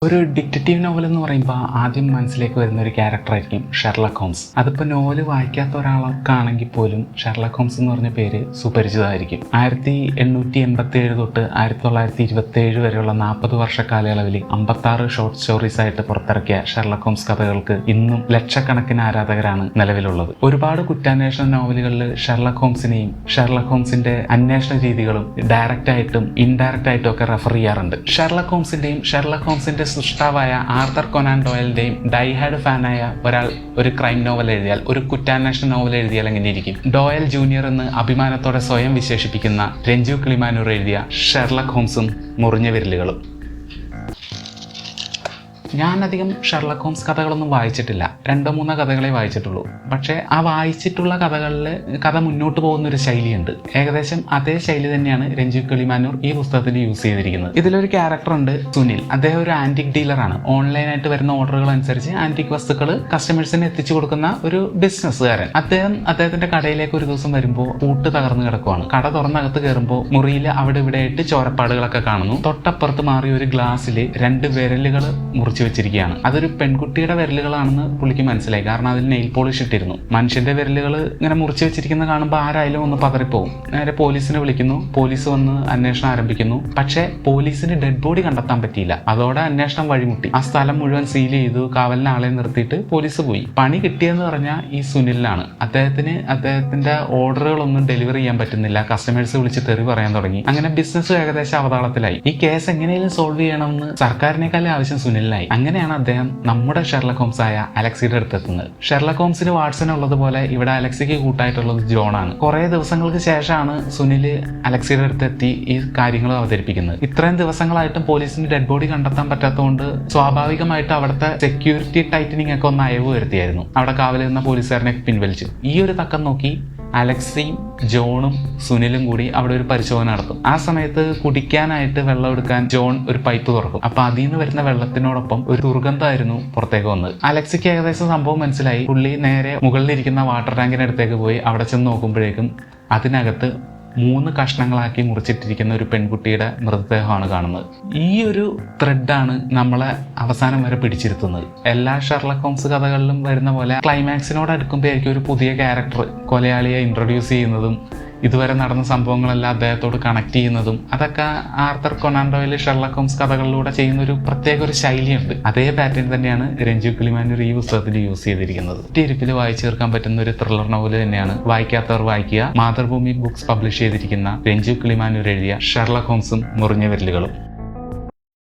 ഒരു detective novel എന്ന് പറയുമ്പോൾ ആദ്യം മനസ്സിലേക്ക് വരുന്ന ഒരു ക്യാരക്ടറായിരിക്കും ഷെർലക് ഹോംസ്. അതിപ്പോൾ നോവൽ വായിക്കാത്ത ഒരാൾക്കാണെങ്കിൽ പോലും ഷെർലക് ഹോംസ് എന്ന് പറഞ്ഞ പേര് സുപരിചിതമായിരിക്കും. 1887 തൊട്ട് 1927 വരെയുള്ള 40 വർഷ കാലയളവിൽ 56 ഷോർട്ട് സ്റ്റോറീസ് ആയിട്ട് പുറത്തിറക്കിയ ഷെർലക് ഹോംസ് കഥകൾക്ക് ഇന്നും ലക്ഷക്കണക്കിന് ആരാധകരാണ് നിലവിലുള്ളത്. ഒരുപാട് കുറ്റാന്വേഷണ നോവലുകളിൽ ഷെർലക് ഹോംസിനെയും ഷെർലക് ഹോംസിന്റെ അന്വേഷണ രീതികളും ഡയറക്റ്റ് ആയിട്ടും ഇൻഡയറക്റ്റ് ആയിട്ടും ഒക്കെ റെഫർ ചെയ്യാറുണ്ട്. ഷെർലക് ഹോംസിന്റെയും ഷെർലക് ഹോംസിന്റെ സൃഷ്ടാവായ ആർതർ കൊനാൻ ഡോയലിന്റെയും ഡൈഹാർഡ് ഫാനായ ഒരാൾ ഒരു ക്രൈം നോവൽ എഴുതിയാൽ, ഒരു കുറ്റാന്വേഷണ നോവൽ എഴുതിയാൽ എങ്ങനെയിരിക്കും? ഡോയൽ ജൂനിയർ എന്ന് അഭിമാനത്തോടെ സ്വയം വിശേഷിപ്പിക്കുന്ന രഞ്ജു കിളിമാനൂർ എഴുതിയ ഷെർലക് ഹോംസും മുറിഞ്ഞ വിരലുകളും. ഞാൻ അധികം ഷെർലക് ഹോംസ് കഥകളൊന്നും വായിച്ചിട്ടില്ല. 2-3 കഥകളെ വായിച്ചിട്ടുള്ളൂ. പക്ഷേ ആ വായിച്ചിട്ടുള്ള കഥകളിൽ കഥ മുന്നോട്ട് പോകുന്ന ഒരു ശൈലിയുണ്ട്. ഏകദേശം അതേ ശൈലി തന്നെയാണ് രഞ്ജു കിളിമാനൂർ ഈ പുസ്തകത്തിൽ യൂസ് ചെയ്തിരിക്കുന്നത്. ഇതിലൊരു ക്യാരക്ടർ ഉണ്ട്, സുനിൽ. അദ്ദേഹം ഒരു ആന്റിക് ഡീലറാണ്. ഓൺലൈനായിട്ട് വരുന്ന ഓർഡറുകൾ അനുസരിച്ച് ആന്റിക് വസ്തുക്കൾ കസ്റ്റമേഴ്സിന് എത്തിച്ചു കൊടുക്കുന്ന ഒരു ബിസിനസ്സുകാരൻ. അദ്ദേഹത്തിന്റെ കടയിലേക്ക് ഒരു ദിവസം വരുമ്പോൾ പൂട്ട് തകർന്നു കിടക്കുവാണ്. കട തുറന്നകത്ത് കയറുമ്പോൾ മുറിയിൽ അവിടെ ഇവിടെ ആയിട്ട് ചോരപ്പാടുകളൊക്കെ കാണുന്നു. തൊട്ടപ്പുറത്ത് മാറിയ ഒരു ഗ്ലാസ്സിൽ 2 വിരലുകൾ മുറിച്ച് വെച്ചിരിക്കുകയാണ്. അതൊരു പെൺകുട്ടിയുടെ വിരലുകളാണെന്ന് പുള്ളിക്ക് മനസ്സിലായി. കാരണം അതിൽ നെയിൽ പോളിഷ് ഇട്ടിരുന്നു. മനുഷ്യന്റെ വിരലുകൾ ഇങ്ങനെ മുറിച്ച് വെച്ചിരിക്കുന്ന കാണുമ്പോൾ ആരായാലും ഒന്ന് പതറിപ്പോവും. നേരെ പോലീസിനെ വിളിക്കുന്നു. പോലീസ് വന്ന് അന്വേഷണം ആരംഭിക്കുന്നു. പക്ഷേ പോലീസിന് ഡെഡ് ബോഡി കണ്ടെത്താൻ പറ്റിയില്ല. അതോടെ അന്വേഷണം വഴിമുട്ടി. ആ സ്ഥലം മുഴുവൻ സീൽ ചെയ്തു. കാവലിന് ആളെ നിർത്തിയിട്ട് പോലീസ് പോയി. പണി കിട്ടിയെന്ന് പറഞ്ഞാൽ ഈ സുനിലിനാണ്. അദ്ദേഹത്തിന്റെ ഓർഡറുകളൊന്നും ഡെലിവറി ചെയ്യാൻ പറ്റുന്നില്ല. കസ്റ്റമേഴ്സ് വിളിച്ച് തെറി പറയാൻ തുടങ്ങി. അങ്ങനെ ബിസിനസ് ഏകദേശം അവതാളത്തിലായി. ഈ കേസ് എങ്ങനെയും സോൾവ് ചെയ്യണമെന്ന് സർക്കാരിനേക്കാളും ആവശ്യം സുനിലിനായി. അങ്ങനെയാണ് അദ്ദേഹം നമ്മുടെ ഷെർലക് ഹോംസ് ആയ അലക്സിയുടെ അടുത്തെത്തുന്നത്. ഷെർലക് ഹോംസിന് വാട്സൺ ഉള്ളതുപോലെ ഇവിടെ അലക്സിക്ക് കൂട്ടായിട്ടുള്ളത് ജോണാണ്. കുറെ ദിവസങ്ങൾക്ക് ശേഷമാണ് സുനില് അലക്സിയുടെ അടുത്തെത്തി ഈ കാര്യങ്ങൾ അവതരിപ്പിക്കുന്നത്. ഇത്രയും ദിവസങ്ങളായിട്ടും പോലീസിന് ഡെഡ് ബോഡി കണ്ടെത്താൻ പറ്റാത്തതുകൊണ്ട് സ്വാഭാവികമായിട്ട് അവിടുത്തെ സെക്യൂരിറ്റി ടൈറ്റനിങ് ഒക്കെ ഒന്ന് അയവ് വരുത്തിയായിരുന്നു. അവിടെ കാവലിരുന്ന പോലീസുകാരനെ പിൻവലിച്ചു. ഈ ഒരു തക്കം നോക്കി അലക്സിയും ജോണും സുനിലും കൂടി അവിടെ ഒരു പരിശോധന നടത്തും. ആ സമയത്ത് കുടിക്കാനായിട്ട് വെള്ളം എടുക്കാൻ ജോൺ ഒരു പൈപ്പ് തുറക്കും. അപ്പൊ അതിൽ നിന്ന് വരുന്ന വെള്ളത്തിനോടൊപ്പം ഒരു ദുർഗന്ധമായിരുന്നു പുറത്തേക്ക് വന്നത്. അലക്സിക്ക് ഏകദേശം സംഭവം മനസ്സിലായി. പുള്ളി നേരെ മുകളിലിരിക്കുന്ന വാട്ടർ ടാങ്കിനടുത്തേക്ക് പോയി അവിടെ ചെന്ന് നോക്കുമ്പോഴേക്കും അതിനകത്ത് 3 കഷ്ണങ്ങളാക്കി മുറിച്ചിട്ടിരിക്കുന്ന ഒരു പെൺകുട്ടിയുടെ മൃതദേഹമാണ് കാണുന്നത്. ഈ ഒരു ത്രെഡാണ് നമ്മളെ അവസാനം വരെ പിടിച്ചിരുത്തുന്നത്. എല്ലാ ഷെർലക് ഹോംസ് കഥകളിലും വരുന്ന പോലെ ക്ലൈമാക്സിനോട് അടുക്കുമ്പോഴായിരിക്കും ഒരു പുതിയ ക്യാരക്ടർ കൊലയാളിയെ ഇൻട്രൊഡ്യൂസ് ചെയ്യുന്നതും ഇതുവരെ നടന്ന സംഭവങ്ങളെല്ലാം അദ്ദേഹത്തോട് കണക്ട് ചെയ്യുന്നതും. അതൊക്കെ Arthur Conan Doyle Sherlock Holmes കഥകളിലൂടെ ചെയ്യുന്ന ഒരു പ്രത്യേക ഒരു ശൈലിയുണ്ട്. അതേ പാറ്റേൺ തന്നെയാണ് രഞ്ജു കിളിമാനൂർ ഈ പുസ്തകത്തിൽ യൂസ് ചെയ്തിരിക്കുന്നത്. ഒറ്റയിരിപ്പിൽ വായിച്ചു തീർക്കാൻ പറ്റുന്ന ഒരു ത്രില്ലർ നോവൽ തന്നെയാണ്. വായിക്കാത്തവർ വായിക്കുക. മാതൃഭൂമി ബുക്സ് പബ്ലിഷ് ചെയ്തിരിക്കുന്ന രഞ്ജു കിളിമാനൂർ എഴുതിയ ഷെർലക് ഹോംസും മുറിഞ്ഞ വിരലുകളും.